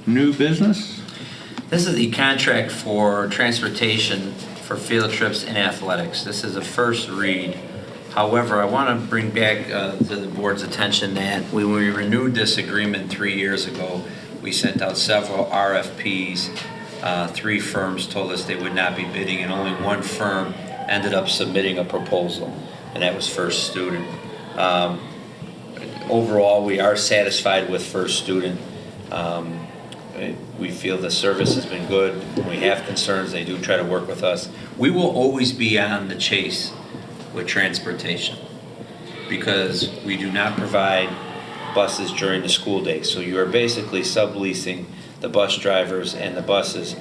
New business? This is the contract for transportation for field trips and athletics. This is a first read. However, I want to bring back to the board's attention that when we renewed this agreement 3 years ago, we sent out several RFPs. 3 firms told us they would not be bidding, and only 1 firm ended up submitting a proposal, and that was First Student. Overall, we are satisfied with First Student. We feel the service has been good. When we have concerns, they do try to work with us. We will always be on the chase with transportation because we do not provide buses during the school day. So you are basically subleasing the bus drivers and the buses,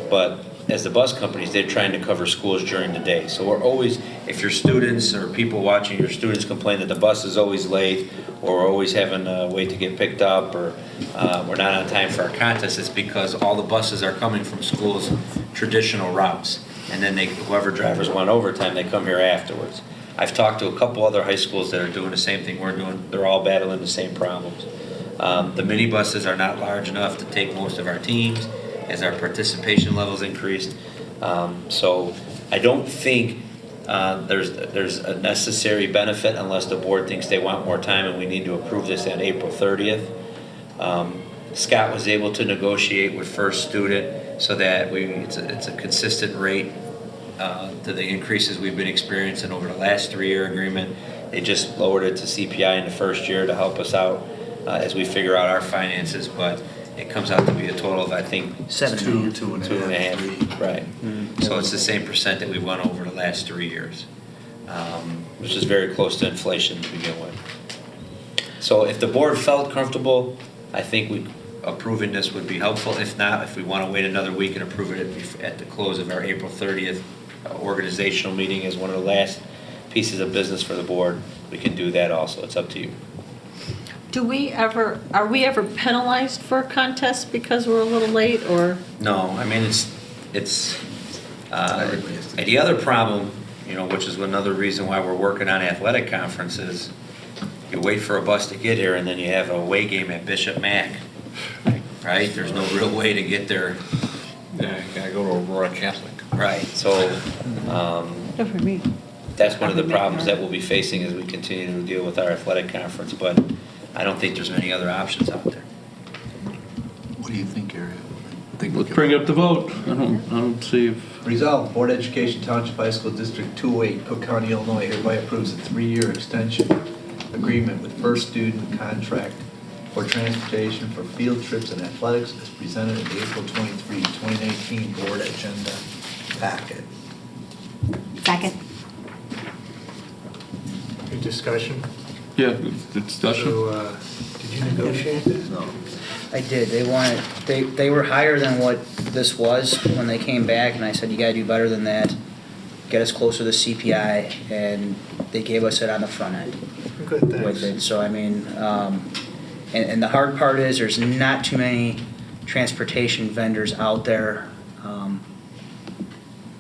but as the bus companies, they're trying to cover schools during the day. So we're always, if your students or people watching your students complain that the bus is always late or we're always having to wait to get picked up or we're not on time for our contest, it's because all the buses are coming from schools' traditional routes. And then whoever drivers want overtime, they come here afterwards. I've talked to a couple other high schools that are doing the same thing we're doing. They're all battling the same problems. The minibuses are not large enough to take most of our teams as our participation levels increased. So I don't think there's a necessary benefit unless the board thinks they want more time and we need to approve this on April 30th. Scott was able to negotiate with First Student so that it's a consistent rate to the increases we've been experiencing over the last 3-year agreement. They just lowered it to CPI in the first year to help us out as we figure out our finances, but it comes out to be a total of, I think, 2.5, right? Mm-hmm. So it's the same percent that we've won over the last 3 years, which is very close to inflation to begin with. So if the board felt comfortable, I think approving this would be helpful. If not, if we want to wait another week and approve it at the close of our April 30th organizational meeting as one of the last pieces of business for the board, we can do that also. It's up to you. Are we ever penalized for a contest because we're a little late, or? No, I mean, the other problem, which is another reason why we're working on athletic conferences, you wait for a bus to get here and then you have a away game at Bishop Mack, right? There's no real way to get there. Yeah, you gotta go to Aurora Catholic. Right, so Good for me. that's one of the problems that we'll be facing as we continue to deal with our athletic conference, but I don't think there's many other options out there. What do you think, Ariel? Let's bring up the vote. I don't see if... Resolved, Board of Education Township High School District 208, Cook County, Illinois hereby approves a 3-year extension agreement with First Student contract for transportation for field trips and athletics as presented in the April 23, 2019 Board Agenda Packet. Second. Any discussion? Yeah, discussion. So, did you negotiate this? No. I did. They were higher than what this was when they came back, and I said, you gotta do better than that. Get us closer to CPI, and they gave us it on the front end Good, with thanks. it. So, I mean, and the hard part is there's not too many transportation vendors out there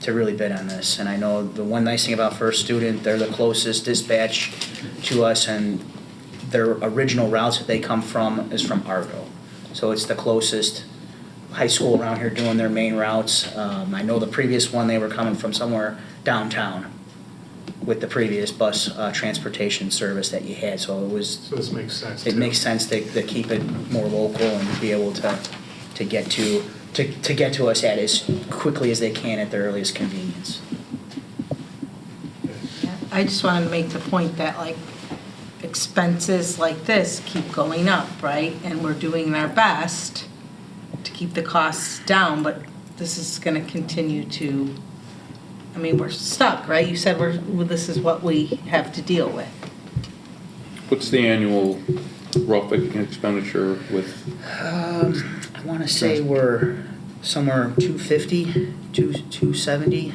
to really bid on this. And I know the one nice thing about First Student, they're the closest dispatch to us, and their original routes that they come from is from Argo. So it's the closest high school around here doing their main routes. I know the previous one, they were coming from somewhere downtown with the previous bus transportation service that you had. So it was. So this makes sense. It makes sense to keep it more local and be able to get to us at as quickly as they can at their earliest convenience. I just wanted to make the point that, like, expenses like this keep going up, right? And we're doing our best to keep the costs down, but this is going to continue to, I mean, we're stuck, right? You said this is what we have to deal with. What's the annual rough expenditure with? I want to say we're somewhere 250, 270,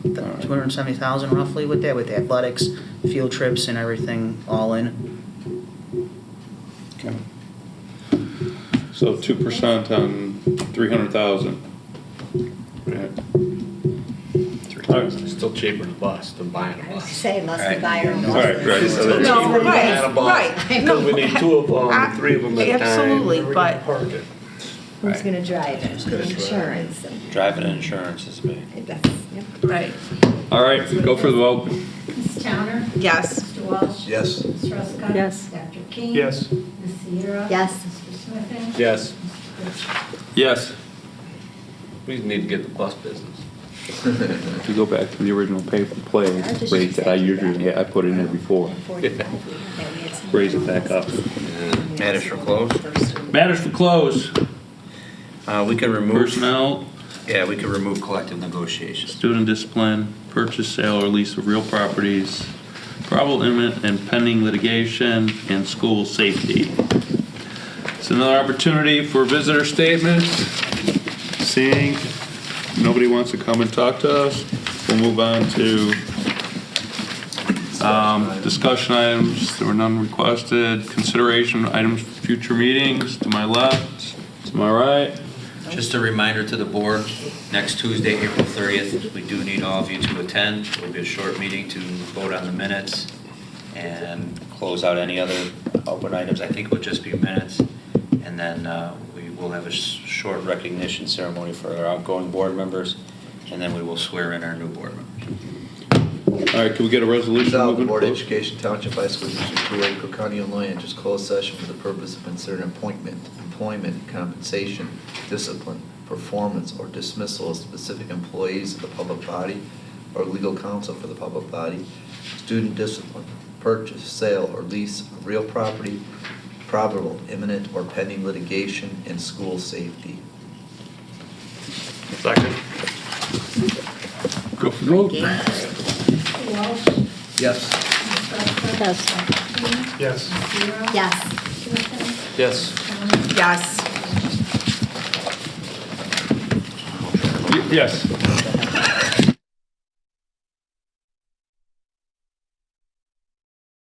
270,000 roughly with that, with athletics, field trips, and everything all in. Okay. So 2% on 300,000. Still cheaper than a bus than buying a I was bus. say it must be Right. buyer. Right. So they're No, cheaper than buying a bus. right. Because we need 2 of them, 3 of them at a time. Absolutely, Where are we but gonna park it? Who's Right. gonna drive it, the insurance, and Driving and insurance is big. that's, yep. Right. All right, go for the vote. Ms. Towner? Yes. Mr. Walsh? Yes. Ms. Ruska? Yes. Dr. King? Yes. Ms. Sierra? Yes. Mr. Smithing? Yes. Mr. Churchman? Yes. We need to get the bus business. To go back to the original pay for play rate that I usually, I put in there before. Raise it back up. Matters for close? Matters for close. We could remove. Personnel, Yeah, we could remove collective negotiations. student discipline, purchase, sale, or lease of real properties, probable imminent and pending litigation, and school safety. It's another opportunity for visitor statements. Seeing nobody wants to come and talk to us, we'll move on to discussion items. There were none requested. Consideration items for future meetings. To my left, to my right. Just a reminder to the board, next Tuesday, April 30th, we do need all of you to attend. It will be a short meeting to vote on the minutes and close out any other open items. I think it would just be minutes. And then we will have a short recognition ceremony for our outgoing board members, and then we will swear in our new board members. All right, can we get a resolution? Resolved, the moving Board of close? Education Township High School District 208, Cook County, Illinois, enters closed session for the purpose of considering appointment, employment, compensation, discipline, performance, or dismissal of specific employees of the public body or legal counsel for the public body, student discipline, purchase, sale, or lease of real property, probable, imminent, or pending litigation, and school safety. Second. Go for the vote. Mr. Walsh? Yes. Ms. Ruska? Yes. Dr. King? Yes. Ms. Sierra? Yes. Mr. Smithing? Yes. Towner? Yes. Yes.